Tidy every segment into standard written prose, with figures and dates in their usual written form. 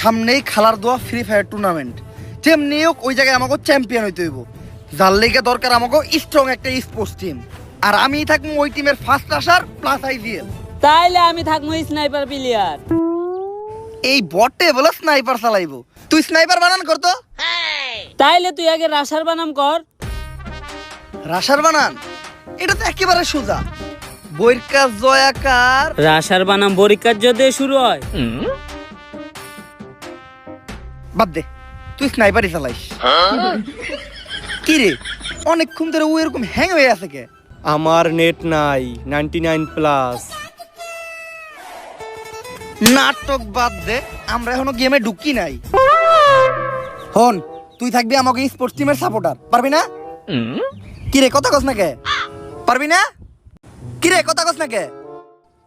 সামনেই খেলার দোয়া ফ্রি ফায়ার টুর্নামেন্ট, যেমনি হোক ওই জায়গায় আমাকে চ্যাম্পিয়ন হইতে হইব। যার লেগে দরকার আমাকে স্ট্রং একটা স্পোর্টস টিম, আর আমি থাকবো ওই টিমের ফার্স্ট আসার প্লাস আইজিএল। তাইলে আমি থাকবো স্নাইপার প্লেয়ার। এই বটে বলে স্নাইপার চালাইবো, তুই স্নাইপার বানান করতো। তাইলে তুই আগে রাশার বানাম কর। রাশার বানান এটা তো একেবারে সোজা, বইয়ের কাজ জয়াকার। রাশার বানাম পরীক্ষার যদি শুরু হয়। বাদ দে, তুই স্নাইপারই চালাইস। কি রে অনেকক্ষণ ধরে ও এরকম হ্যাং হয়ে আছে কে? আমার নেট নাই 99+। নাটক বাদ দে, আমরা এখনো গেমে ঢুকি নাই। হন, তুই থাকবি আমাকে স্পোর্টস টিমের সাপোর্টার, পারবি না? কি রে কথা কস না কে? পারবি না? কি রে কথা কস না কে?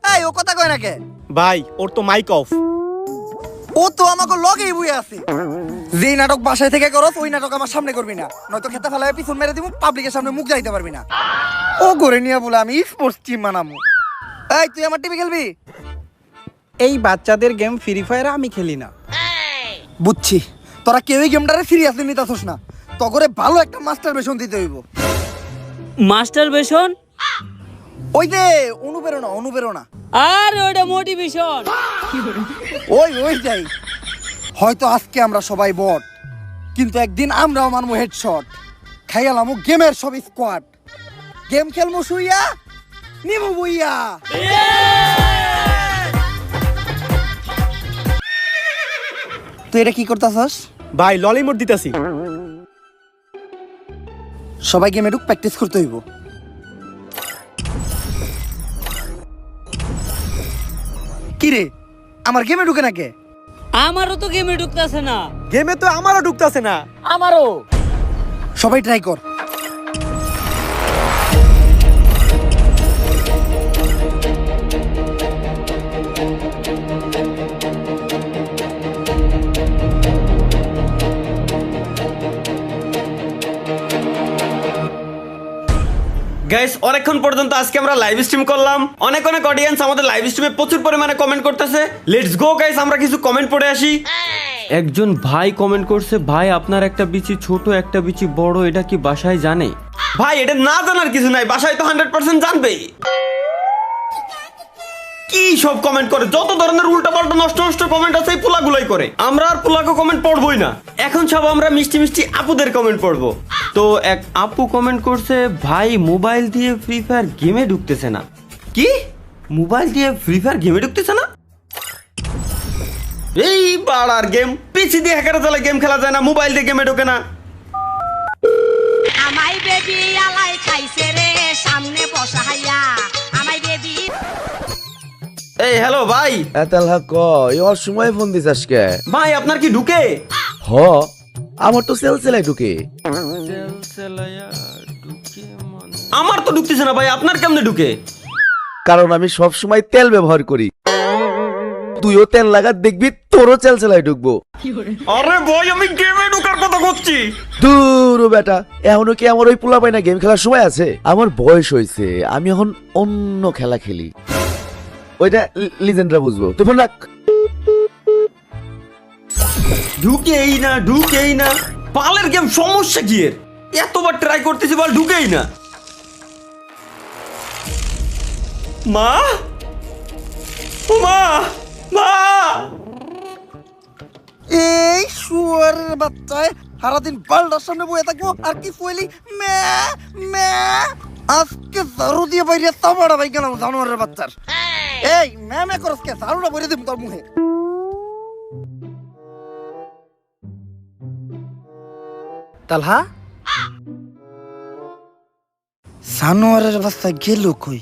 এই ও কথা কয় না কে? ভাই ওর তো মাইক অফ। ও তো আমাকে লগেই বই আছে। যেই নাটক বাসায় থেকে করস ওই নাটক আমার সামনে করবি না, নয়তো খেতে ফেলায় পিছন মেরে দিব, পাবলিকের সামনে মুখ যাইতে পারবি না। ও করে নিয়ে বলে আমি স্পোর্টস টিম বানাবো। এই তুই আমার টিমে খেলবি? এই বাচ্চাদের গেম ফ্রি ফায়ার আমি খেলি না। বুঝছি, তোরা কেউই গেমটারে সিরিয়াসলি নিতাছস না। তগরে ভালো একটা মাস্টার বেশন দিতে হইব। মাস্টার বেশন? ওই যে অনুপ্রেরণা, অনুপ্রেরণা। আর ওটা মোটিভেশন। ওই যাই। হয়তো আজকে আমরা সবাই বট, কিন্তু একদিন আমরাও মানবো হেডশট। খাইয়ালামু গেমের সব স্কোয়াড, গেম খেলমু শুইয়া নিমু বইয়া। তুই এটা কি করতাছস? ভাই ললিমোট দিতাছি। সবাই গেমে ঢুক, প্র্যাকটিস করতে হইব। কি রে আমার গেমে ঢুকে না কে? আমারও তো গেমে ঢুকতেছে না। গেমে তো আমারও ঢুকতাছে না। আমারও। সবাই ট্রাই কর। গাইস অনেকক্ষণ পর্যন্ত আজকে আমরা লাইভ স্ট্রিম করলাম, অনেক অনেক অডিয়েন্স আমাদের লাইভ স্ট্রিমে প্রচুর পরিমাণে কমেন্ট করতেছে। লেটস গো গাইস, আমরা কিছু কমেন্ট পড়ে আসি। একজন ভাই কমেন্ট করছে, ভাই আপনার একটা বিচি ছোট একটা বিচি বড়, এটা কি বাসায় জানে? ভাই এটা না জানার কিছু নাই, বাসায় তো 100% জানবেই। কি সব কমেন্ট করে, যত ধরনের উল্টাপাল্টা নষ্ট নষ্ট কমেন্ট আছে এই পোলাগুলাই করে। আমরা আর পোলাকে কমেন্ট পড়বই না, এখন সব আমরা মিষ্টি মিষ্টি আপুদের কমেন্ট পড়বো। তো এক আপু কমেন্ট করছে, ভাই মোবাইল দিয়ে ফ্রি ফায়ার গেমে ঢুকতেছে না। কি মোবাইল দিয়ে ফ্রি ফায়ার গেমে ঢুকতেছে না? এই বাড়ার গেম, পিসি দিয়ে হ্যাকার চালা গেম খেলা যায় না, মোবাইল দিয়ে গেমে ঢোকে না। আমাই বেবি আলাই খাইছে রে সামনে বসাইয়া আমাই বেবি। এই হ্যালো ভাই। এতালহা ক এই সময় ফোন দিস আজকে? ভাই আপনার কি ঢুকে? হ, আমার তো সেলসেলাই ঢুকে। আমার তো ঢুকতেছে না ভাই, আপনার কেমনে ঢুকে? কারণ আমি সব সময় তেল ব্যবহার করি। তুইও তেল লাগা দেখবি তোরও সেলসেলাই ঢুকবো। আরে ভাই আমি গেমে ঢোকার কথা বলছি। দূর বেটা, এখনো কি আমার ওই পোলা পাই না গেম খেলার সময় আছে? আমার বয়স হয়েছে, আমি এখন অন্য খেলা খেলি। ওইটা লিজেন্ডরা বুঝবো। তুই ফোন রাখ। ঢুকেই না ঢুকেই না, পালের গেম সমস্যা কি এর? এতবার ট্রাই করতেছি বল ঢুকেই না। মা মা মা, এই শুয়ারের বাচ্চায় সারাদিন বালটার সামনে বয়ে থাকবো আর কি ফুয়েলি মে মে। আজকে ঝাড়ু দিয়ে বাইরে তামাড়া ভাই গেলাম জানোয়ারের বাচ্চার। এই মে মে করস কে? ঝাড়ুটা বইরে দিব তোর মুখে। তালহা জানোয়ারের বাচ্চা গেল কই?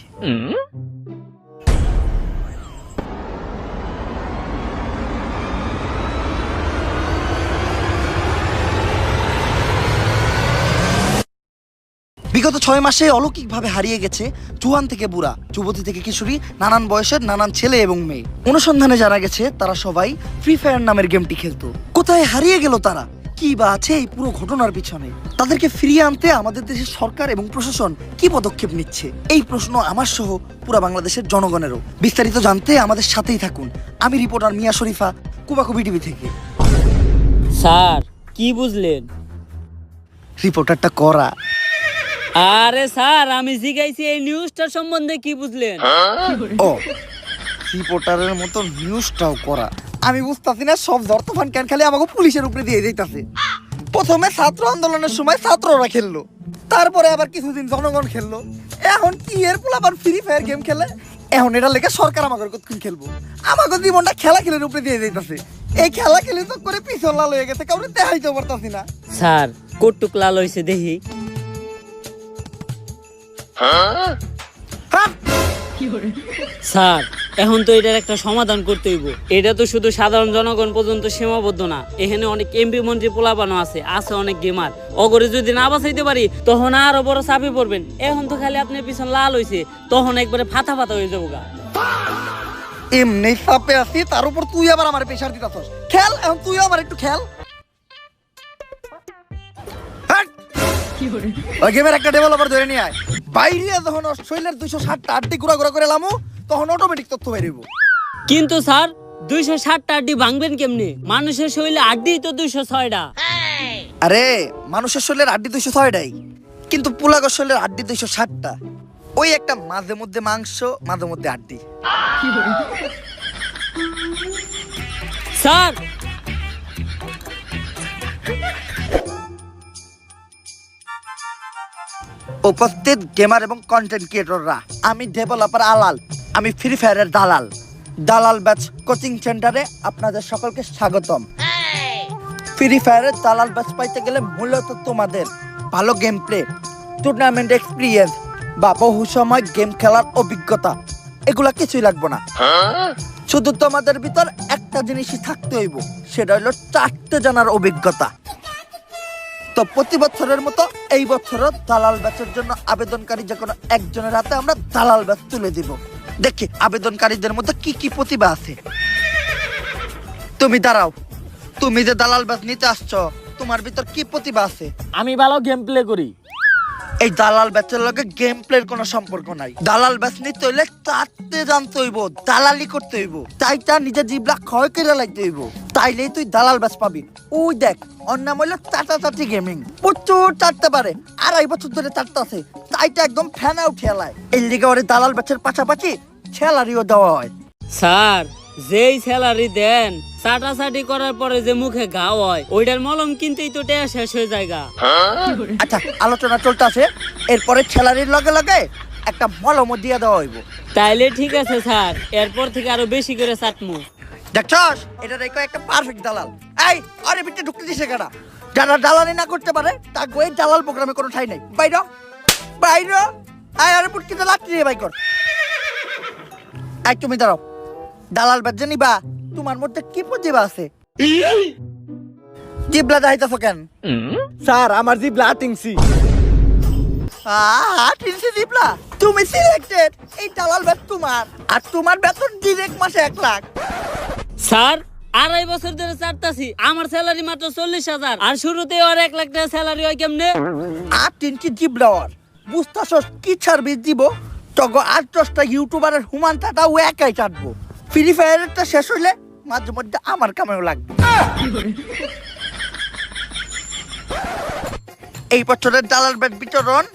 বিগত 6 মাসে অলৌকিকভাবে হারিয়ে গেছে জুয়ান থেকে বুড়া, যুবতী থেকে কিশোরী, নানান বয়সের নানান ছেলে এবং মেয়ে। অনুসন্ধানে জানা গেছে তারা সবাই ফ্রি ফায়ার নামের গেমটি খেলতো। কোথায় হারিয়ে গেল তারা? কি বা আছে এই পুরো ঘটনার পিছনে? তাদেরকে ফিরিয়ে আনতে আমাদের দেশের সরকার এবং প্রশাসন কি পদক্ষেপ নিচ্ছে? এই প্রশ্ন আমার সহ পুরো বাংলাদেশের জনগণেরও। বিস্তারিত জানতে আমাদের সাথেই থাকুন। আমি রিপোর্টার মিয়া শরীফা, কুবাকুবি টিভি থেকে। স্যার কি বুঝলেন? রিপোর্টারটা করা। আরে স্যার আমি জিজ্ঞাসি এই নিউজটার সম্বন্ধে কি বুঝলেন? ও রিপোর্টারের মতো নিউজটাও করা। আমি বুঝতাছি না সব জর্তফান কেন খালি আমাকে পুলিশের উপরে দিয়ে দিতেছে। প্রথমে ছাত্র আন্দোলনের সময় ছাত্ররা খেললো, তারপরে আবার কিছুদিন জনগণ খেললো, এখন কি এর পোলাপান ফ্রি ফায়ার গেম খেলে। এখন এটা লেগে সরকার আমাকে কতক্ষণ খেলবো, আমাকে জীবনটা খেলা খেলের উপরে দিয়ে দিতেছে। এই খেলা খেলে তো করে পিছন লাল হয়ে গেছে, কাউরে দেখাইতে পারতাছি না। স্যার কটুক লাল হয়েছে দেখি। হাট! স্যার এখন তো এটার একটা সমাধান করতে হইব। এটা তো শুধু সাধারণ জনগণ পর্যন্ত সীমাবদ্ধ না, এখানে অনেক এমপি মন্ত্রী পোলাপানো আছে অনেক গেমার। অগরে যদি না বাঁচাইতে পারি তখন আরো বড় চাপে পড়বেন। এখন তো খালি আপনার পিছন লাল হয়েছে, তখন একবারে ফাতা ফাতা হয়ে যাবো গা। এমনি চাপে আছি, তার উপর তুই আবার আমার প্রেশার দিতাছস। খেল, এখন তুই আমার একটু খেল। হাট! ওই গেমের একটা ডেভেলপার ধরে নিয়ে আয়। বাইরে যখন অস্ট্রেলিয়ার 260টা আড্ডি ঘুরা ঘুরা করে লামু, তখন অটোমেটিক তথ্য বেরিয়ে। কিন্তু স্যার 260টা আড্ডি ভাঙবেন কেমনে? মানুষের শরীরে আড্ডি তো 206টা। আরে মানুষের শরীরের আড্ডি 206টাই, কিন্তু পোলাগর শরীরের আড্ডি 260টা। ওই একটা মাঝে মধ্যে মাংস, মাঝে মধ্যে আড্ডি। স্যার উপস্থিত গেমার এবং কন্টেন্ট ক্রিয়েটররা, আমি ডেভেলপার আলাল, আমি ফ্রি ফায়ারের দালাল। দালাল ব্যাচ কোচিং সেন্টারে আপনাদের সকলকে স্বাগতম। ফ্রি ফায়ারের দালাল ব্যাচ পাইতে গেলে মূলত তোমাদের ভালো গেম প্লে, টুর্নামেন্ট এক্সপিরিয়েন্স বা বহু সময় গেম খেলার অভিজ্ঞতা, এগুলা কিছুই লাগবে না। শুধু তোমাদের ভিতর একটা জিনিসই থাকতে হইব, সেটা হলো 4টে জানার অভিজ্ঞতা। তো প্রতি বছরের মতো এই বছরও দালাল ব্যাচের জন্য আবেদনকারী যে কোনো একজনের হাতে আমরা দালাল ব্যাচ তুলে দিব। দেখি আবেদনকারীদের মধ্যে কি কি প্রতিভা আছে। তুমি দাঁড়াও, তুমি যে দালাল ব্যাচ নিতে আসছো, তোমার ভিতর কি প্রতিভা আছে? আমি ভালো গেম প্লে করি। এই দালাল ব্যাচের লগে গেম প্লের কোনো সম্পর্ক নাই। দালাল ব্যাচ নিতে হইলে চারটে জানতে হইব, দালালি করতে হইব, তাইটা নিজের জিবলা ক্ষয় করে লাগতে হইব, তাইলেই তুই দালাল ব্যাচ পাবি। ওই দেখ, ওর নাম হইলো চাটাচাটি গেমিং, প্রচুর চাটতে পারে, 2.5 বছর ধরে চাটতে আছে, তাইটা একদম ফ্যান আউট খেলায়। এই লিগে ওরে দালাল ব্যাচের পাশাপাশি স্যালারিও দেওয়া হয়। স্যার যেই স্যালারি দেন, চাটাচাটি করার পরে যে মুখে ঘা হয়, ওইটার মলম কিনতেই তো টাকা শেষ হয়ে যায় গা। আচ্ছা, আলোচনা চলতেছে, এরপরে স্যালারির লগে লগে একটা মলমও দিয়ে দেওয়া হইব। তাইলে ঠিক আছে স্যার, এরপর থেকে আরো বেশি করে চাটমু। দেখছস, এটা দেখো একটা পারফেক্ট দালাল। এই আরে ভিতরে ঢুকতে দিছে কেডা? যারা দালালি না করতে পারে তার ওই দালাল প্রোগ্রামে কোনো ঠাই নাই। বাইরে বাইরে আয়, আরে পুটকি তো লাত্তি দিয়ে বাই কর। এই তুমি দাঁড়াও, দালাল বাজে নিবা, তোমার মধ্যে কি প্রতিভা আছে? জিবলা যাইতাছো কেন? স্যার আমার জি ব্লাটিংসি। টিনসি জিবলা, তুমি সিলেক্টেড। এই দালাল ব্যাচ তোমার, আর তোমার বেতন ডিরেক্ট মাসে 1 লাখ। স্যার 2.5 বছর ধরে চাটতাছি, আমার স্যালারি মাত্র 40,000, আর শুরুতে আর 1 লাখ টাকা স্যালারি হয় কেমনে? আর টিনসি জিবলাওয়ার বুঝতাছস কি সার্ভিস দিব? তগো 8-10টা ইউটিউবারের হুমান টাটা ও একাই চাটবো। ফ্রি ফায়ারেরটা শেষ হইলে মাঝে মধ্যে আমার কামেও লাগবে। এই বছরের দালাল ব্যাচ বিতরণ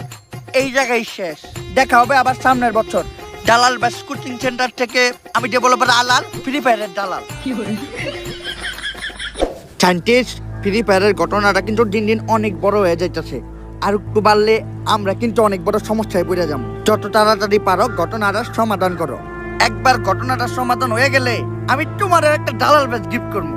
এই জায়গায় শেষ। দেখা হবে আবার সামনের বছর। দালাল ব্যাচ কোচিং সেন্টার থেকে আমি ডেভেলপার আলাল, ফ্রি ফায়ারের দালাল। সায়েন্টিস্ট, ফ্রি ফায়ারের ঘটনাটা কিন্তু দিন দিন অনেক বড় হয়ে যাইতেছে, আর একটু বাড়লে আমরা কিন্তু অনেক বড় সমস্যায় পড়ে যাব। যত তাড়াতাড়ি পারো ঘটনাটার সমাধান করো। একবার ঘটনাটার সমাধান হয়ে গেলে আমি তোমার একটা দালাল ব্যাচ গিফট করবো।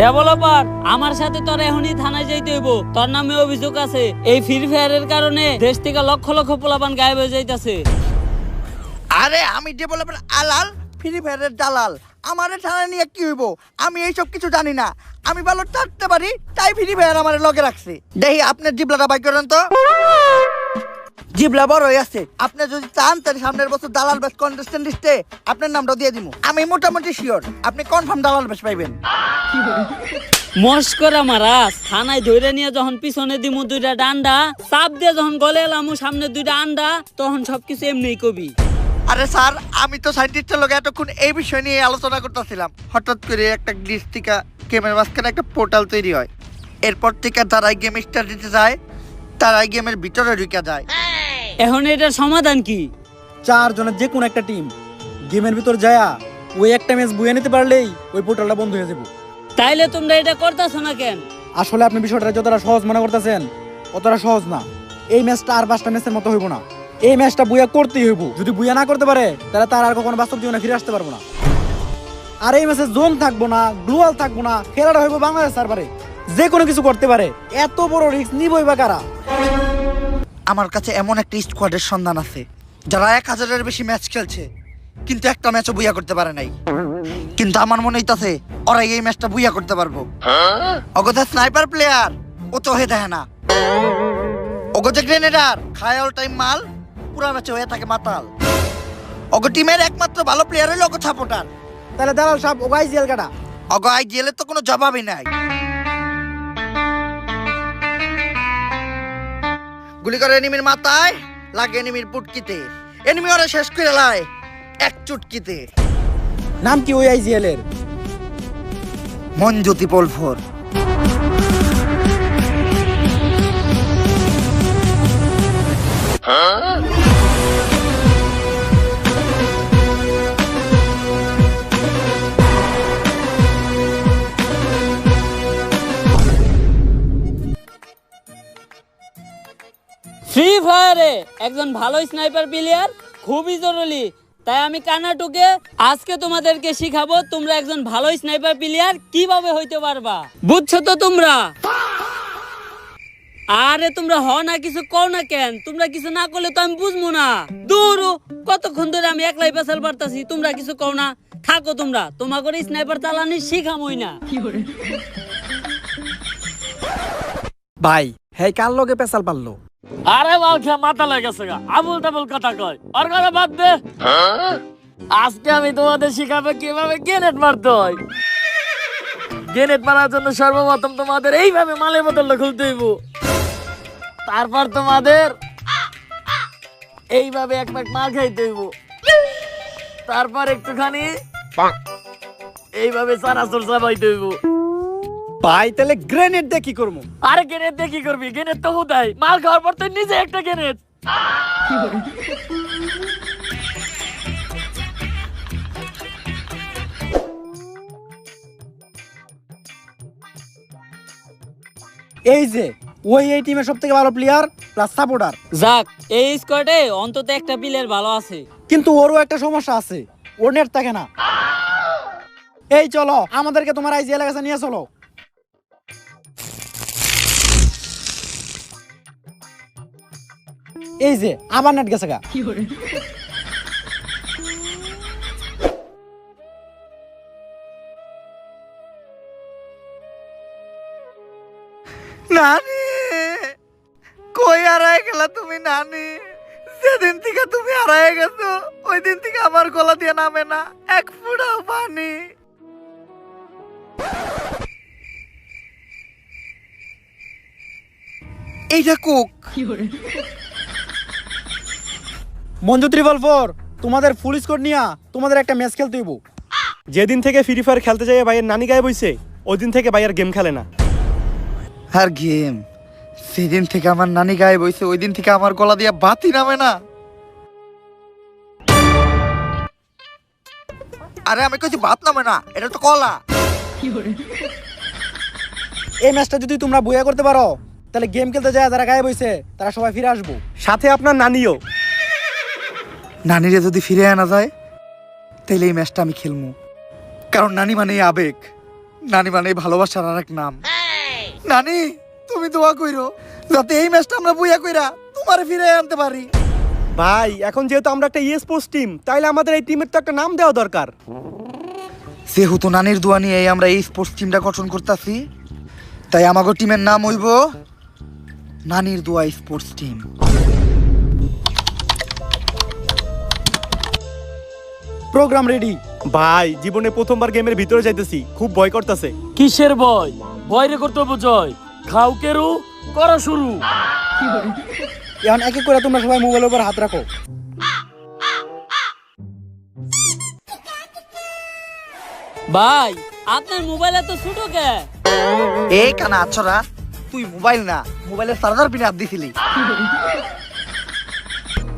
ডেভেলপার, আমার সাথে তোর এখনই থানায় যাইতে হইব, তোর নামে অভিযোগ আছে। এই ফ্রি ফায়ারের কারণে দেশ থেকে লক্ষ লক্ষ পোলাপান গায়েব হয়ে যাইতাছে। আরে আমি ডেভেলপার আলাল, ফ্রি ফায়ারের দালাল, আমারে থানায় নিয়ে কি হইব? আমি এইসব কিছু জানি না। আমি ভালো চাটতে পারি, তাই ফ্রি ফায়ার আমার লগে রাখছে। দেখি আপনার জিবলাটা বাই করেন তো। জিবলা বড় হয়ে আছে, আপনি যদি চান তাহলে সামনের বছর দালাল ব্যাচ কন্টেস্টেন্ট লিস্টে আপনার নামটাও দিয়ে দিব। আমি মোটামুটি শিওর আপনি কনফার্ম দালাল ব্যাচ পাইবেন। মস্করা মারাস, থানায় ধরে নিয়ে যখন পিছনে দিমু 2টা ডান্ডা, চাপ দিয়ে যখন গলে এলামু সামনে 2টা আন্ডা, তখন সবকিছু এমনিই কবি। আরে স্যার, আমি তো সায়েন্টিস্টের লোক এতক্ষণ এই বিষয় নিয়ে আলোচনা করতেছিলাম। হঠাৎ করে একটা গ্লিচ থেকে গেমের মাঝখানে একটা পোর্টাল তৈরি হয়। এরপর থেকে যারা গেম স্টার্ট দিতে যায় তারা গেমের ভিতরে ঢুকে যায়। এখন এটার সমাধান কি? 4 জনের যে কোনো একটা টিম গেমের ভিতর যায়া ওই একটা ম্যাচ বুয়ে নিতে পারলেই ওই পোর্টালটা বন্ধ হয়ে যাবে। তাইলে তোমরা এটা করতেছো না কেন? আসলে আপনি বিষয়টা যতটা সহজ মনে করতেছেন অতটা সহজ না। এই ম্যাচটা আর 5টা ম্যাচের মতো হইব না। এই ম্যাচটা বুয়া করতেই হইব। যদি বুয়া না করতে পারে তাহলে তার আর কখনো বাস্তব জীবনে ফিরে আসতে পারবো না। আর এই ম্যাচে জোন থাকবো না, গ্লোয়াল থাকবো না, খেলাটা হইব বাংলাদেশ সার্ভারে। যে কোনো কিছু করতে পারে, এত বড় রিস্ক নিবই বা কারা? আমার কাছে এমন একটা স্কোয়াডের সন্ধান আছে যারা 1000-এর বেশি ম্যাচ খেলছে কিন্তু একটা ম্যাচও বুইয়া করতে পারে নাই। কিন্তু আমার মনে হইতাছে ওরা এই ম্যাচটা বুইয়া করতে পারবো। অগথা স্নাইপার প্লেয়ার ও তো হয়ে দেয় না। অগথা গ্রেনেডার খায় অল টাইম মাল, পুরা ম্যাচে হয়ে থাকে মাতাল। অগ টিমের একমাত্র ভালো প্লেয়ার হইল অগ সাপোর্টার। তাহলে দালাল সাহেব ওগাই জেল কাটা। অগ আইজিএলের তো কোনো জবাবই নাই। গুলি করে এনিমির মাথায়, লাগে এনিমির পুটকিতে, এনিমি ওরা শেষ করে লাই এক চুটকিতে। নাম কি ওই আইজিএল এর? মনজ্যোতি পলফর। ফ্রি ফায়ারে একজন ভালো স্নাইপার প্লেয়ার খুবই জরুরি। তাই আমি কানাটুকে আজকে তোমাদেরকে শিখাবো তোমরা একজন ভালো স্নাইপার প্লেয়ার কিভাবে হইতে পারবা। বুঝছো তো তোমরা? আরে তোমরা হ না কিছু কও না কেন? তোমরা কিছু না করলে তো আমি বুঝবো না। দূর, কতক্ষণ ধরে আমি একলাই পেছাল পারতাছি, তোমরা কিছু কও না। থাকো তোমরা, তোমার করে স্নাইপার চালানি শিখামই না। ভাই হ্যাঁ কার লগে পেশাল পারলো? আরে বালখা মাথা লেগেছে গা, আবুল তাবুল কথা কয়। ওর কথা বাদ দে। আজকে আমি তোমাদের শিখাবো কিভাবে গ্রেনেড মারতে হয়। গ্রেনেড মারার জন্য সর্বপ্রথম তোমাদের এইভাবে মালের বোতলটা খুলতে হইব। তারপর তোমাদের এইভাবে এক প্যাক মাল খাইতে হইব। তারপর একটুখানি এইভাবে চানাচুর চাবাইতে হইব। ভাই তাহলে গ্রেনেড দিয়ে কি করবো? আরে গ্রেনেড দিয়ে কি করবি? গ্রেনেড তো হুদাই, মাল খাওয়ার পর তো নিজে একটা গ্রেনেড। এই যে ওই এই টিমের সব থেকে ভালো প্লেয়ার প্লাস সাপোর্টার। যাক, এই স্কোয়াডে অন্তত একটা প্লেয়ার ভালো আছে। কিন্তু ওরও একটা সমস্যা আছে, ওর নেট থাকে না। এই চলো আমাদেরকে তোমার আইজিএল কাছে নিয়ে চলো। এই যে আবার নেট গেছে গা। নানি কই হারায় গেলা তুমি? নানি, যেদিন থেকে তুমি হারায় গেছো ওই দিন থেকে আমার গলা দিয়ে নামে না এক ফোঁটাও পানি। এইটা কোক। মঞ্জু 444 তোমাদের ফুল স্কোর নিয়া তোমাদের একটা ম্যাচ খেলতে হইব। যেদিন থেকে ফ্রি ফায়ার খেলতে যাই ভাইয়ের নানি গায়ে বইছে ওই দিন থেকে ভাইয়ের গেম খেলে না। আর গেম সেদিন থেকে আমার নানি গায়ে বইছে ওই দিন থেকে আমার গলা দিয়ে বাতি নামে না। আরে আমি কইছি ভাত নামে না, এটা তো কলা। এই ম্যাচটা যদি তোমরা বইয়া করতে পারো তাহলে গেম খেলতে যায় যারা গায়ে বইছে তারা সবাই ফিরে আসবো, সাথে আপনার নানিও। নানিরে যদি ফিরে আনা যায় তাহলে এই ম্যাচটা আমি খেলবো। কারণ নানি মানে আবেগ, নানি মানে ভালোবাসার আর এক নাম। নানি তুমি দোয়া কইরো যাতে এই ম্যাচটা আমরা বুইয়া কইরা তোমারে ফিরে আনতে পারি। ভাই এখন যেহেতু আমরা একটা স্পোর্টস টিম তাইলে আমাদের এই টিমের তো একটা নাম দেওয়া দরকার। যেহেতু নানির দোয়া নিয়ে আমরা এই স্পোর্টস টিমটা গঠন করতেছি তাই আমাগো টিমের নাম হইব নানির দোয়া স্পোর্টস টিম। Programme ready. ভাই জীবনে প্রথমবার গেমের ভিতরে যাইতেছি, খুব ভয় করতেছে। কিসের ভয়? ভয় রে করতে বুঝয়, খাও কেরু করা শুরু। এখন এক এক করে তোমরা সবাই মোবাইলের উপর হাত রাখো। ভাই আপনার মোবাইল এত ছোট কে? এই কানা আছরা, তুই মোবাইল না, মোবাইলের চার্জার পিনে হাত দিছিলি।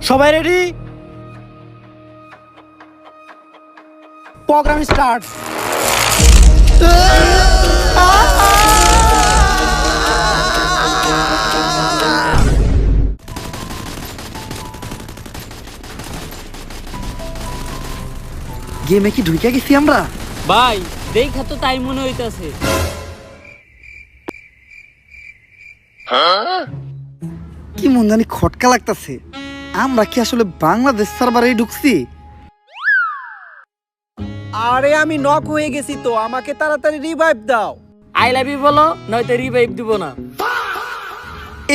সবাই রেডি? Programme start. গেমে কি ঢুকে গেছি আমরা? ভাই দেখা তো তাই মনে হইতাছে। কি মন জানি খটকা লাগতাছে। আমরা কি আসলে বাংলাদেশ সার্ভারেই ঢুকছি? আরে আমি নক হয়ে গেছি তো, আমাকে তাড়াতাড়ি রিভাইভ দাও। আই লাভ ইউ বলো, নয়তো রিভাইভ দিব না।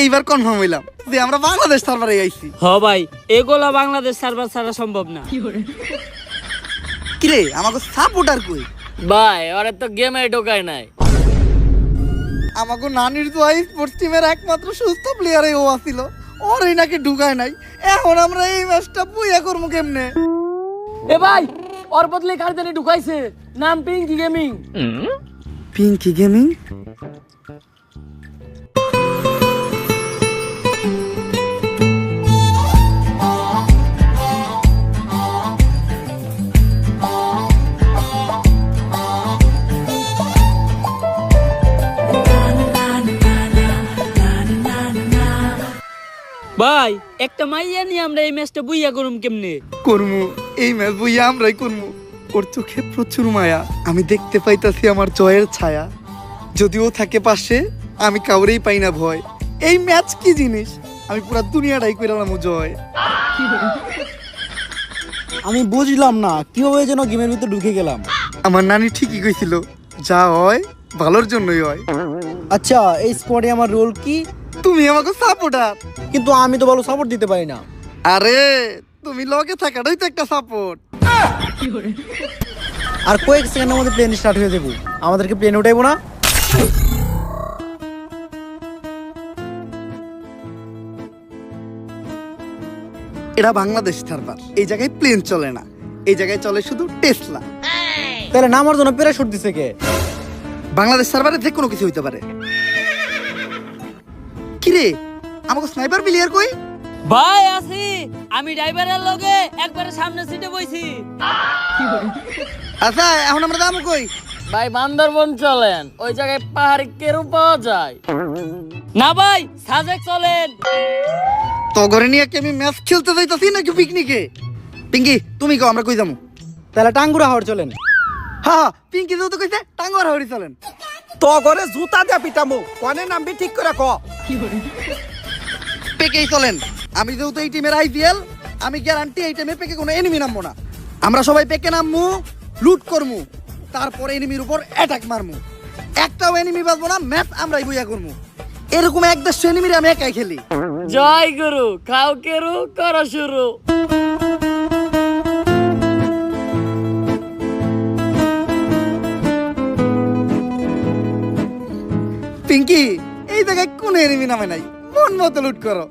এইবার কনফার্ম হইলাম যে আমরা বাংলাদেশ সার্ভারে আইছি। হ ভাই, এগুলা বাংলাদেশ সার্ভার ছাড়া সম্ভব না। কিরে আমাকে সাপোর্টার কই? ভাই ওরা তো গেমে ঢোকায় নাই। আমাকে নানির তো স্পোর্টস টিমের একমাত্র সুস্থ প্লেয়ারে ও আছিল, ওরই নাকি ঢুকায় নাই। এখন আমরা এই ম্যাচটা বুইয়া করবো কেমনে? এ ভাই ওর বদলে কার জানি ঢুকাইছে, নাম পিঙ্কি গেমিং। পিঙ্কি গেমিং? ভাই একটা মাইয়া নিয়ে আমরা এই ম্যাচটা বুইয়া করুম কেমনে? করমু এই ম্যাচ বুইয়া আমরাই করমু। ওর চোখে প্রচুর মায়া, আমি দেখতে পাইতাছি আমার জয়ের ছায়া। যদিও থাকে পাশে, আমি কাউরেই পাই না ভয়। এই ম্যাচ কি জিনিস, আমি পুরো দুনিয়াটাই কইরালাম জয়। আমি বুঝলাম না কিভাবে যেন গেমের ভিতরে ঢুকে গেলাম। আমার নানি ঠিকই কইছিল, যা হয় ভালোর জন্যই হয়। আচ্ছা এই স্কোয়াডে আমার রোল কি? তুমি আমাকে সাপোর্টার। কিন্তু আমি তো ভালো সাপোর্ট দিতে পারি না। আরে তুমি লগে থাকাটাই তো একটা সাপোর্ট। আর কয়েক সেকেন্ডের মধ্যে প্লেন স্টার্ট হয়ে যাবো, আমাদেরকে প্লেন উঠাইবো না? এটা বাংলাদেশ সার্ভার, এই জায়গায় প্লেন চলে না, এই জায়গায় চলে শুধু টেসলা। তাহলে নামার জন্য প্যারাশুট দিছে কে? বাংলাদেশ সার্ভারে যে কোনো কিছু হইতে পারে। কিরে আমাকে স্নাইপার প্লেয়ার কই? ভাই আছি, আমি ড্রাইভারের লগে একবারে সামনে সিটে বইছি। আচ্ছা এখন আমরা যাবো কই? ভাই বান্দরবন চলেন, ওই জায়গায় পাহাড়ি কেরু পাওয়া যায়। না ভাই সাজেক চলেন। তো ঘরে নিয়ে কি আমি ম্যাচ খেলতে যাইতাছি নাকি পিকনিকে? পিঙ্কি তুমি কও আমরা কই যাবো? তাহলে টাঙ্গুরা হাওড় চলেন। হ্যাঁ পিঙ্কি যেহেতু কইছে টাঙ্গুয়ার হরি চলেন। তো ঘরে জুতা দিয়া পিটামু, কনে নামবি ঠিক করে ক। পেকেই চলেন, আমি যেহেতু এই টিমের আইপিএল, আমি গ্যারান্টি এই টাইমে পেকে কোনো এনিমি নামবো না। আমরা সবাই পেকে নামবো, লুট করমু, তারপরে এনিমির উপর অ্যাটাক মারমু। একটাও এনিমি বাঁচবো না, ম্যাচ আমরাই বইয়া করমু। এরকম 1-100 এনিমির আমি একাই খেলি। জয় গুরু, খাও কেরু, করো শুরু। পিঙ্কি এই জায়গায় কোনো এনিমি নামে নাই, মন মতো লুট করো।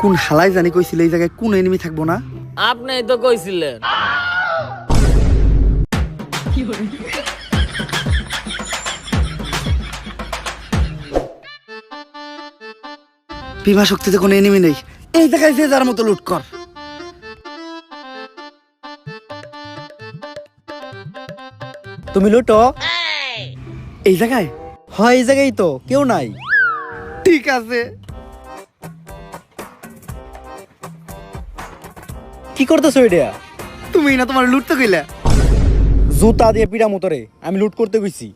কোন হালাই জানি কইছিল এই জায়গায় কোন এনিমি থাকবো না। আপনি তো কইছিলেন। বিভা শক্তিতে কোনো এনিমি নেই, এই জায়গায় যে যার মতো লুট কর। তুমি লুটো। এই জায়গায়? হয় এই জায়গায় তো কেউ নাই। ঠিক আছে। কি করতেছো এটা? তুমি না তোমার লুটতে কইলা। জুতা দিয়ে পিড়া মোতরে, আমি লুট করতে গেছি।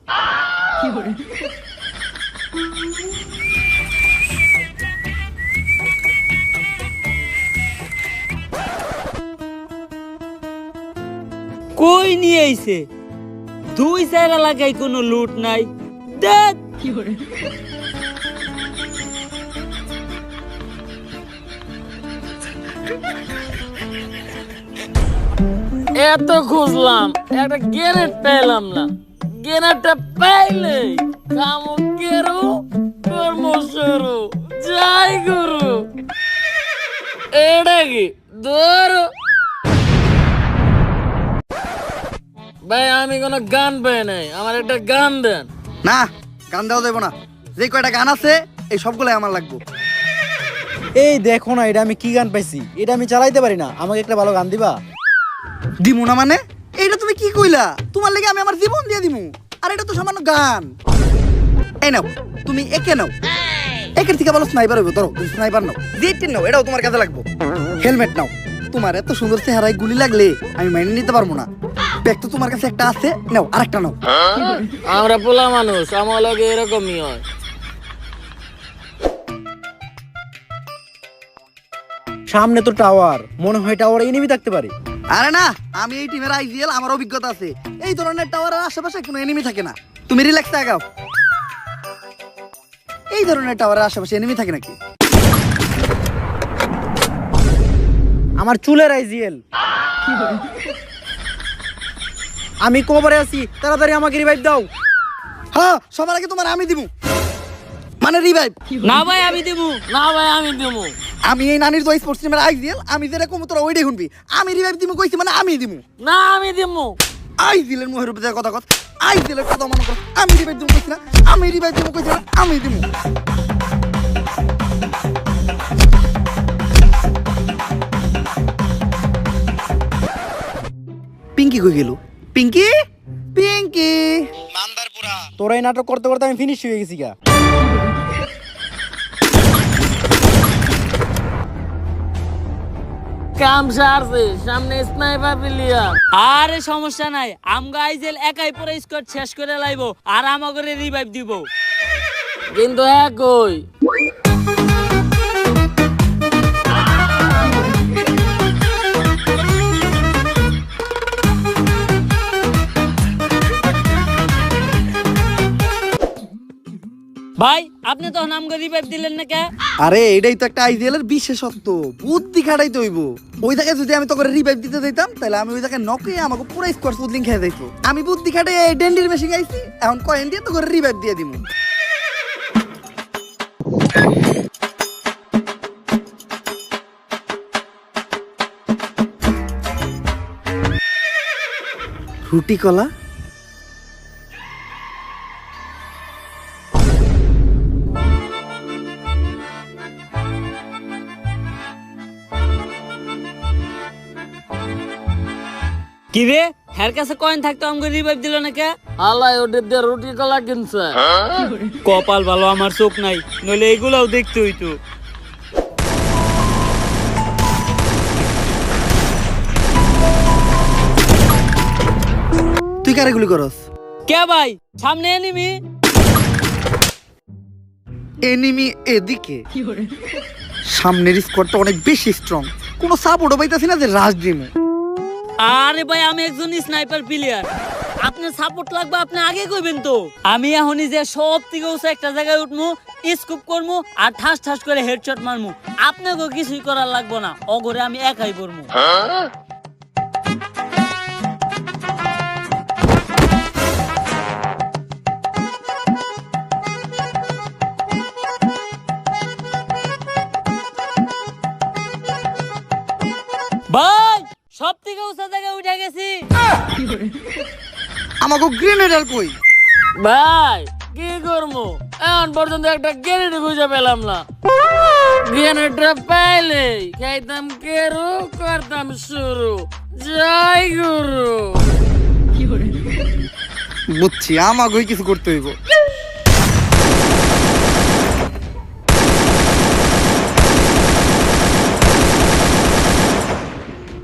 কই নিয়ে আইছে? 2-4 এলাকায় কোনো লুট নাই। দেখ এত খুঁজলাম, একটা গ্রেনেড পেলাম না। গ্রেনেডটা পাইলে কামো কেরো কর্ম শুরু। জয় গুরু। এটা কি ধরো ভাই, আমি কোনো গান পাই নাই, আমার একটা গান দেন। না, গান দেওয়া যাবে না। যে কয়টা গান আছে এই সবগুলাই আমার লাগবে। এই দেখো না, এটা আমি কি গান পাইছি, এটা আমি চালাইতে পারি না, আমাকে একটা ভালো গান দিবা? দিমু না মানে? এইটা তুমি কি কইলা? তোমার লাগি আমি আমার জীবন দিয়ে দিমু, আর এটা তো সামান্য গান। এই নাও, তুমি একে নাও। একের থেকে ভালো স্নাইপার হইব। ধরো, তুমি স্নাইপার নাও। যেটা নাও, এটাও তোমার কাজে লাগবে। হেলমেট নাও। তোমার এত সুন্দর চেহারায় গুলি লাগলে আমি মেনে নিতে পারবো না। ব্যাগ তো তোমার কাছে একটা আছে, নাও আরেকটা নাও। আমরা পোলা মানুষ, আমার লগে এরকমই হয়। সামনে তো টাওয়ার, মনে হয় টাওয়ারে এনিমি থাকতে পারে। আরে না, আমি এই টিমের আইজিএল, আমার অভিজ্ঞতা আছে। এই ধরনের টাওয়ারের আশেপাশে কোনো এনিমি থাকে না। তুমি রিল্যাক্স আগাও। এই ধরনের টাওয়ারের আশেপাশে এনিমি থাকে নাকি? আমার চুলের আইজিএল। আমি কবরে আছি, তাড়াতাড়ি আমাকে রিভাইভ দাও। হ্যাঁ, সবার আগে তোমার আমি দিমু, মানে রিভাইভ। না ভাই আমি দেবো, না ভাই আমি দেবো। আমি এই নানির তো স্পোর্টস টিমের আইজিএল, আমি যেটা কম তোরা ওইটাই শুনবি। আমি রিভাইভ দিমু কইছি মানে আমি দিমু। না আমি দেবো। আইজিএলের মুখের উপরে কথা কথা, আইজিএলের কথা মনে করো। আমি রিভাইভ দিমু কইছি না, আমি রিভাইভ দিমু কইছি না, আমি দিমু। পিঙ্কি কই গেল? পিঙ্কি, পিঙ্কি। তোরা এই নাটক করতে করতে আমি ফিনিশ হয়ে গেছি গা। কাম সারছে, সামনে স্নাইপার প্লেয়ার। আরে সমস্যা নাই, আমগো আইজেল একাই পরে স্কোয়াড শেষ করে লাইবো, আর আমাগরে রিভাইভ দিব। কিন্তু একই ভাই, আপনি তখন আমগো রিভাইভ দিলেন না কে? আরে এটাই তো একটা আইজিএল এর বিশেষত্ব, বুদ্ধি খাটাইতে হইব। ওই জায়গায় যদি আমি তোকে রিভাইভ দিতে যাইতাম, তাহলে আমি ওই জায়গায় নকে আমাকে পুরো স্কোয়াড পুদলিং খেয়ে যাইতো। আমি বুদ্ধি খাটে ডেন্ডির মেশিন আইছি, এখন কয়েন দিয়ে তোকে রিভাইভ দিয়ে দিমু। রুটি কলা, কি রে, হের কাছে কয়েন থাকতো আমাকে রিভাইভ দিল না কে? আল্লাহ ওদের দিয়ে রুটি কলা কিনছে। কপাল ভালো আমার চোখ নাই, নইলে এগুলাও দেখতে হইতো। তুই কারে গুলি করস? কে ভাই, সামনে এনিমি। এনিমি এদিকে, সামনের স্কোয়াডটা অনেক বেশি স্ট্রং, কোনো সাপোর্টও পাইতাছি না যে রাশ দিমু। আরে ভাই, আমি একজন স্নাইপার প্লেয়ার, আপনার সাপোর্ট লাগবে, আপনি আগে কইবেন তো। আমি এখনই যে সব থেকে উঁচু একটা জায়গায় উঠমু, স্কুপ করমু, আর ঠাস ঠাস করে হেডশট মারমু। আপনাকে কিছুই করার লাগবে না, অগরে আমি একাই করমু। ভাই, সব থেকে উঁচু জায়গায় উঠে গেছি। আমাকে গ্রেনেডার কই? ভাই কি করবো, এখন পর্যন্ত একটা গ্রেনেড খুঁজে পেলাম না। গ্রেনেডটা পাইলেই খাইতাম কেরু, করতাম শুরু। জয় গুরু। বুঝছি, আমাকেই কিছু করতে হইব।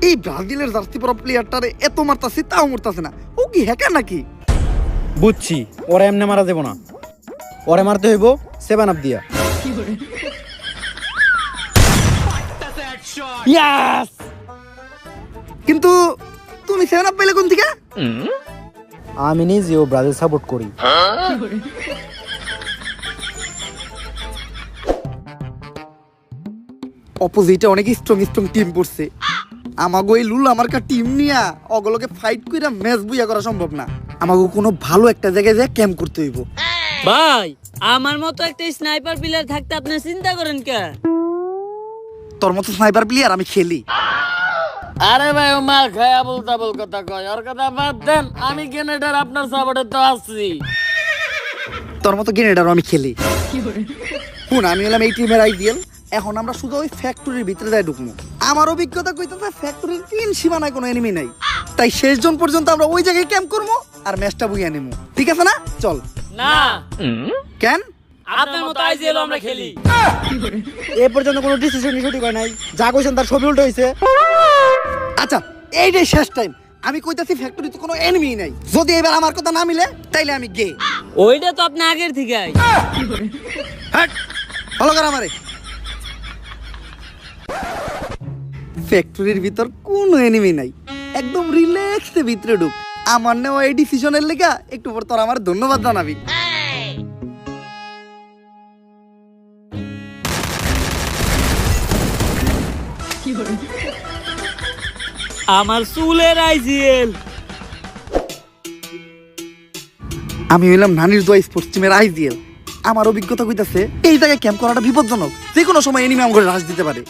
এই ব্রাজিলের জার্সি পরা প্লেয়ারটারে এত মারতাছে, তাও মরতাছে না। ও কি হ্যাকার নাকি? বুঝছি, ওরা এমনি মারা দেবো না, ওরে মারতে হইব 7 আপ দিয়া। ইয়াস! কিন্তু তুমি 7 আপ পেলে কোন থেকে? আমি নিজেও ব্রাজিল সাপোর্ট করি। অপোজিটে অনেক স্ট্রং স্ট্রং টিম পড়ছে। আমাগো এই লুল আমার কা টিম নিয়া অগলকে ফাইট কইরা ম্যাচ বুইয়া করা সম্ভব না। আমাগো কোনো ভালো একটা জায়গায় যায় ক্যাম্প করতে হইব। ভাই, আমার মতো একটা স্নাইপার প্লেয়ার থাকতে আপনি চিন্তা করেন কে? তোর মতো স্নাইপার প্লেয়ার আমি খেলি। আরে ভাই ও মাল খায় আবল তাবল কথা কয়, ওর কথা বাদ দেন। আমি গ্রেনেডার আপনার সাপোর্টে তো আছি। তোর মতো গ্রেনেডারও আমি খেলি। শুন, আমি হলাম এই টিমের আইডিয়াল। এখন আমরা শুধু ওই ফ্যাক্টরির ভিতরে যাই ঢুকবো। আমার অভিজ্ঞতা কইতেছে ফ্যাক্টরির 3 সীমানায় কোনো এনিমি নাই, তাই শেষ জন পর্যন্ত আমরা ওই জায়গায় ক্যাম্প করবো আর ম্যাচটা বুইয়া নেবো। ঠিক আছে না? চল। না, কেন? আপনার মতো আইজিএল আমরা খেলি। এ পর্যন্ত কোনো ডিসিশন সঠিক হয় নাই, যা কইছেন তার সবই উল্টো হইছে। আচ্ছা, এইটাই শেষ টাইম। আমি কইতাছি ফ্যাক্টরিতে কোনো এনিমি নাই। যদি এবার আমার কথা না মিলে তাইলে আমি গে। ওইটা তো আপনি আগের থেকে হ্যাট, ভালো করে আমারে। ফ্যাক্টরির ভিতর কোনো এনিমি নাই, একদম রিল্যাক্সে ভিতরে ঢুক। আমার নেওয়া এই ডিসিশনের লেগা একটু পর তোর আমার ধন্যবাদ জানাবি। আমার চুলের আইজিএল। আমি হইলাম নানির দোয়া স্পোর্টস টিমের আইজিএল। আমার অভিজ্ঞতা কইতাছে এই জায়গায় ক্যাম্প করাটা বিপজ্জনক, যে কোনো সময় এনিমি আমাকে রাশ দিতে পারে।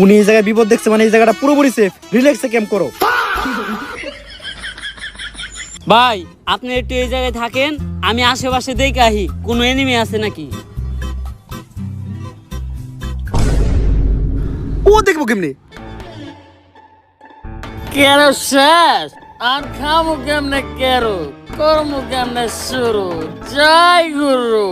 উনি এই জায়গায় বিপদ দেখছে মানে এই জায়গাটা পুরোপুরি সেফ, রিল্যাক্সে ক্যাম্প করো। ভাই আপনি একটু এই জায়গায় থাকেন, আমি আশেপাশে দেখে আহি কোনো এনিমি আছে নাকি। ও দেখবো কেমনে? কেরো শেষ আর খামু কেমনে, কেরো কর্ম কেমনে শুরু। জয় গুরু।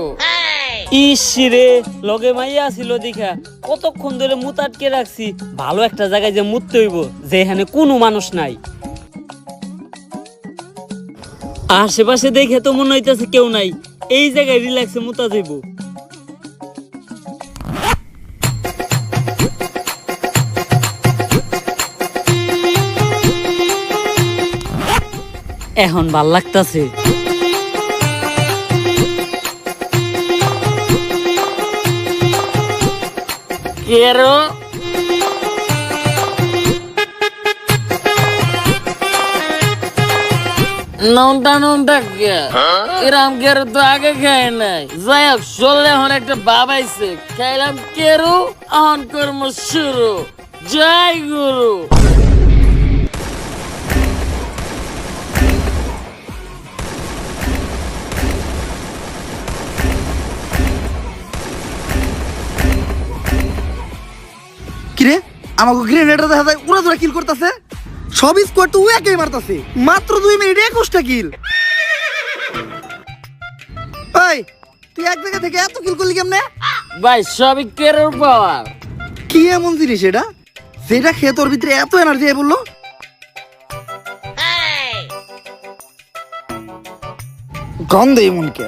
ইসরে লগে মাইয়া ছিল দেখা কতক্ষণ ধরে মুত আটকে রাখছি। ভালো একটা জায়গায় যে মুততে হইব যেখানে কোনো মানুষ নাই। আশেপাশে দেখে তো মনে হইতেছে কেউ নাই, এই জায়গায় রিল্যাক্সে মুতা যাইব। এখন ভাল লাগতাছে। কেরো নন্টা কে এরাম কেরো তো আগে খায় নাই। যাই হোক, চললে এখন একটা বাবাইছে খাইলাম কেরো, এখন কর্ম শুরু। জয় গুরু। কিরে, আমাকে গ্রেনেডার দেখা যায় উড়া ধরে কিল করতেছে। সব স্কোয়াড তো একাই মারতাছে, মাত্র 2 মিনিটে 21টা কিল। ভাই তুই এক জায়গা থেকে এত কিল করলি কেমনে? ভাই সবই কেরোর পাওয়ার। কি এমন জিনিস এটা যেটা খেয়ে তোর ভিতরে এত এনার্জি আই বললো? গন্ধে এমনকে।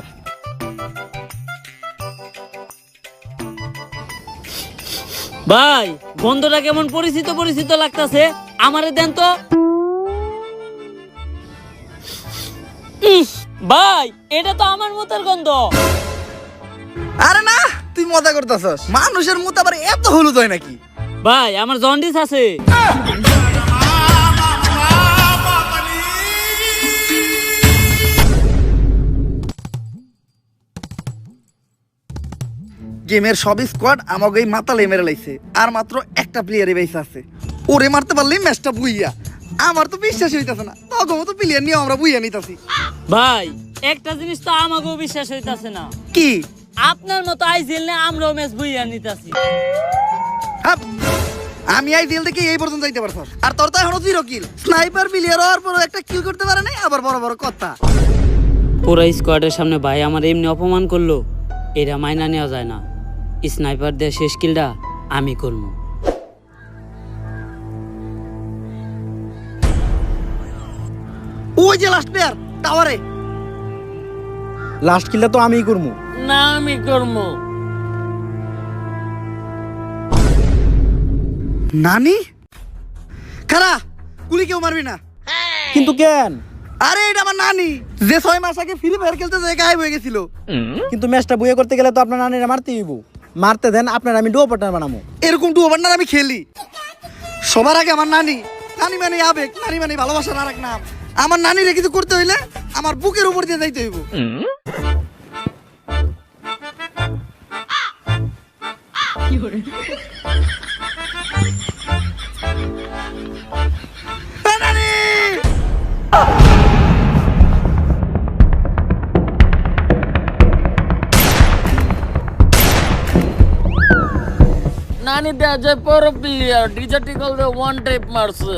ভাই গন্ধটা কেমন পরিচিত পরিচিত লাগতাছে, আমারে দেন তো। ভাই এটা তো আমার মুতের গন্ধ। আরে না, তুই মজা করতেছস। মানুষের মুত আবার এত হলুদ হয় নাকি? ভাই আমার জন্ডিস আছে। গেমের সব স্কোয়াড আমাকে এই মাতালে মেরে লাইছে, আর মাত্র একটা প্লেয়ারে বেঁচে আছে। ওরে মারতে পারলেই ম্যাচটা বুইয়া। আমার তো বিশ্বাসই হইতাছে না, তখন তো প্লেয়ার নিয়ে আমরা বুইয়া নিতাছি। ভাই একটা জিনিস তো আমাকেও বিশ্বাস হইতাছে না। কি? আপনার মতো আইজিএল নে আমরাও ম্যাচ বইয়া নিতাছি। হাপ, আমি আইডিয়াল থেকে এই পর্যন্ত যাইতে পারছস, আর তোর তো এখনো 0 কিল। স্নাইপার প্লেয়ার হওয়ার পর একটা কিল করতে পারে নাই, আবার বড় বড় কথা। পুরো স্কোয়াডের সামনে ভাই আমার এমনি অপমান করলো, এটা মাইনা নেওয়া যায় না। স্নাইপার দিয়ে শেষ কিলটা আমি করবো। ওই যে লাস্ট প্লেয়ার টাওয়ারে। লাস্ট কিলটা তো আমিই করবো। না আমি করবো। নানি খারা, গুলি কেউ মারবি না। কিন্তু কেন? আরে এটা আমার নানি, যে 6 মাস আগে ফ্রি ফায়ার খেলতে যে গায়েব হয়ে গেছিল। কিন্তু ম্যাচটা বুয়ে করতে গেলে তো আপনার নানিরা মারতেই হইব। মারতে দেন, আপনার আমি ডুয়ো পার্টনার বানাবো। এরকম টু ওভার আমি খেলি। সবার আগে আমার নানি। নানি মানে আবেগ, নানি মানে ভালোবাসার আরেক নাম। আমার নানিরে কিছু করতে হইলে আমার বুকের উপর দিয়ে যাইতে হইব। নানি দেয়া যায় পর প্লেয়ার ডিজার্টিকল রে ওয়ান টাইপ মারছে।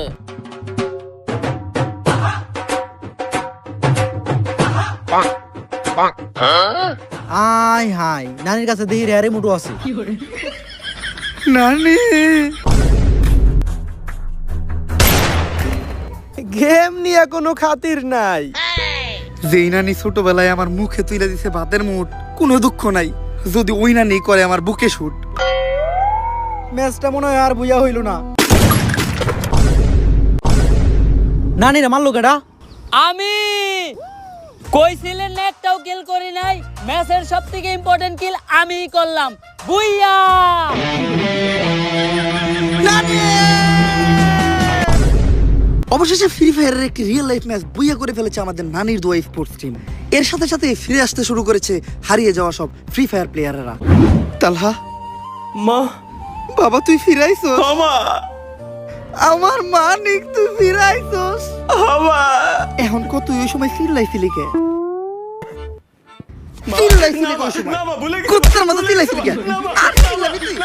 আয় হাই নানির কাছে দেখি রেয়ারে মুটু আছে। নানি গেম নিয়ে কোনো খাতির নাই। যেই নানি ছোটবেলায় আমার মুখে তুলে দিছে ভাতের মুঠ, কোনো দুঃখ নাই যদি ওই নানি করে আমার বুকে শুট। ম্যাচটা মনে হয় আর বুঝা হইল না। নানিরা মারলো কেডা? আমি কইছিলেন না একটাও কিল করি নাই, ম্যাচের সবথেকে ইম্পর্টেন্ট কিল আমিই করলাম। বুইয়া অবশেষে ফ্রি ফায়ারের একটি রিয়েল লাইফ ম্যাচ বুইয়া করে ফেলেছে আমাদের নানির দোয়া স্পোর্টস টিম। এর সাথে সাথে ফিরে আসতে শুরু করেছে হারিয়ে যাওয়া সব ফ্রি ফায়ার প্লেয়ারেরা। তালহা, মা, বাবা তুই ফিরাইছস? আমা, আমার মানিক তুই ফিরাইছস? আমা। এখন কত ওই সময় ফিল লাইফ লিখে ফিল লাইফ লিখে ওই সময় না, মা, ভুলে গেছি। কুত্তার মতো ফিল লাইফ লিখে না, মা। আর চিল্লাবি তুই?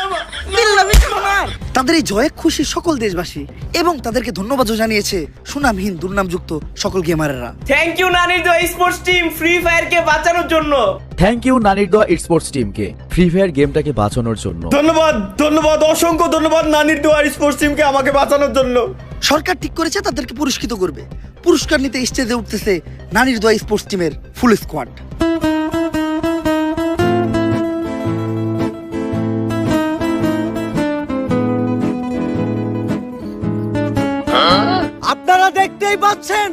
চিল্লাবি কেন আর? তাদের এই জয়ে খুশি সকল দেশবাসী এবং তাদেরকে ধন্যবাদও জানিয়েছে সুনামহীন দুর্নামযুক্ত সকল গেমারেরা। থ্যাংক ইউ নানির দোয়া স্পোর্টস টিম ফ্রি ফায়ারকে বাঁচানোর জন্য। থ্যাংক ইউ নানির দোয়া স্পোর্টস টিমকে ফ্রি ফায়ার গেমটাকে বাঁচানোর জন্য। ধন্যবাদ, ধন্যবাদ, অসংখ্য ধন্যবাদ নানির দোয়া স্পোর্টস টিমকে আমাকে বাঁচানোর জন্য। সরকার ঠিক করেছে তাদেরকে পুরস্কৃত করবে। পুরস্কার নিতে স্টেজে উঠতেছে নানির দোয়া স্পোর্টস টিমের ফুল স্কোয়াড। আপনারা দেখতেই পাচ্ছেন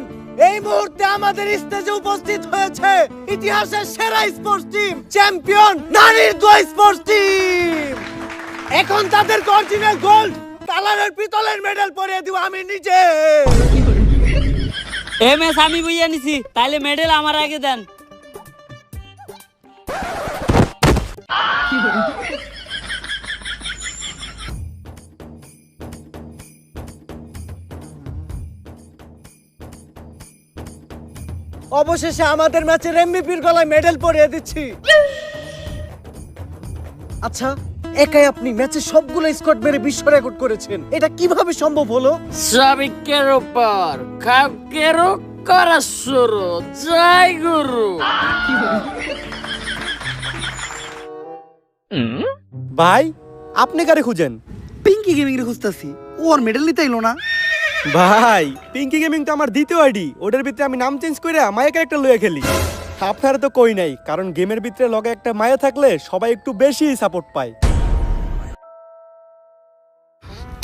এই মুহূর্তে আমাদের স্টেজে উপস্থিত হয়েছে ইতিহাসের সেরা স্পোর্টস টিম, চ্যাম্পিয়ন নানির দোয়া স্পোর্টস টিম। এখন তাদের অরিজিনাল গোল্ড কালারের পিতলের মেডেল পরিয়ে দিব আমি নিজে। এ ম্যাচ আমি বুইয়া নিছি, তাইলে মেডেল আমার আগে দেন। অবশেষে আমাদের ম্যাচের এমভিপির গলায় মেডেল পরিয়ে দিচ্ছি। আচ্ছা, একাই আপনি ম্যাচে সবগুলো স্কোয়াড মেরে বিশ্ব রেকর্ড করেছেন, এটা কিভাবে সম্ভব হলো? সাবিকের উপর কাউকের করা শুরু, জয় গুরু। ভাই, আপনি কারে খুঁজেন? পিঙ্কি গেমিং রে খুঁজতেছি, ও আর মেডেল নিতে এলো না। ভাই, পিঙ্কি গেমিং তো আমার দ্বিতীয় আইডি, ওটার ভিতরে আমি নাম চেঞ্জ করে মায়া ক্যারেক্টার লইয়া খেলি। আপনারা তো কই নাই, কারণ গেমের ভিতরে লগে একটা মায়া থাকলে সবাই একটু বেশি সাপোর্ট পায়।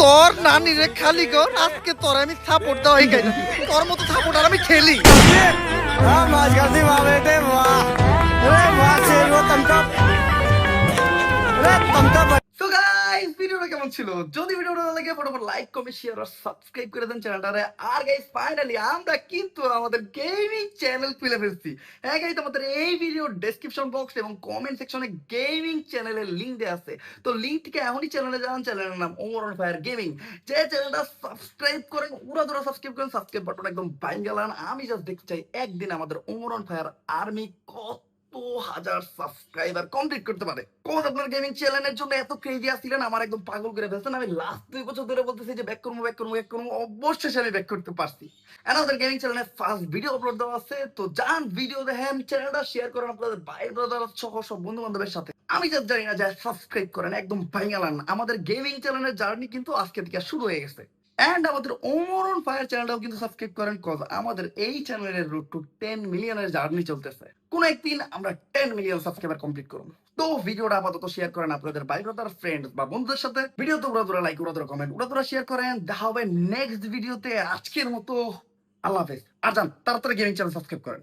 তোর নানি রে খালি কর, আজকে তোর আমি সাপোর্ট দেওয়াই গাই না। তোর মতো সাপোর্ট আর আমি খেলি। So guys, ভিডিওটা কেমন ছিল? যদি ভিডিওটা ভালো লাগে ফটাফট লাইক, কমেন্ট, শেয়ার আর সাবস্ক্রাইব করে দেন চ্যানেলটারে। আর গাইস ফাইনালি আমরা কিন্তু আমাদের গেমিং চ্যানেল খুলে ফেলছি। হ্যাঁ গাইস, আমাদের এই ভিডিও ডেসক্রিপশন বক্স এবং কমেন্ট সেকশনে গেমিং চ্যানেলের লিংক দেওয়া আছে। তো লিংক থেকে এখনই চ্যানেলে যান, চ্যানেলের নাম ওমর অন ফায়ার গেমিং। যে চ্যানেলটা সাবস্ক্রাইব করেন, উড়াধুরা সাবস্ক্রাইব করেন, সাবস্ক্রাইব বাটন একদম বাইন গেলান। আমি জাস্ট দেখতে চাই একদিন আমাদের ওমর অন ফায়ার আর্মি কত হাজার সাবস্ক্রাইবার কমপ্লিট করতে পারে। কোন আপনার গেমিং চ্যানেলের জন্য এত ক্রেজি আসছিলেন, আমার একদম পাগল করে ফেলছেন। আমি লাস্ট 2 বছর ধরে বলতেছি যে ব্যাক করবো, অবশ্যই আমি ব্যাক করতে পারছি। আমাদের গেমিং চ্যানেলে ফার্স্ট ভিডিও আপলোড দেওয়া আছে, তো যান ভিডিও দেখেন, চ্যানেলটা শেয়ার করেন আপনাদের ভাই ব্রাদার সহ সব বন্ধু বান্ধবের সাথে। আমি জাস্ট জানি না, যায় সাবস্ক্রাইব করেন একদম ভাইঙ্গালান। আমাদের গেমিং চ্যানেলের জার্নি কিন্তু আজকে থেকে শুরু হয়ে গেছে। এন্ড আমাদের ওমর অন ফায়ার চ্যানেলটাও কিন্তু সাবস্ক্রাইব করেন, কজ আমাদের এই চ্যানেলের রুট টু 10 মিলিয়নের জার্নি চলতেছে। কোন একদিন আমরা 10 মিলিয়ন সাবস্ক্রাইবার কমপ্লিট করব। তো ভিডিওটা আপাতত শেয়ার করেন আপনাদের ভাই ব্রাদার ফ্রেন্ড বা বন্ধুদের সাথে। ভিডিওতে উড়াদুরা লাইক, উড়াদুরা কমেন্ট, উড়াদুরা শেয়ার করেন। দেখা হবে নেক্সট ভিডিওতে। আজকের মতো আল্লাহ হাফেজ। আর যান তাড়াতাড়ি গেমিং চ্যানেল সাবস্ক্রাইব করেন।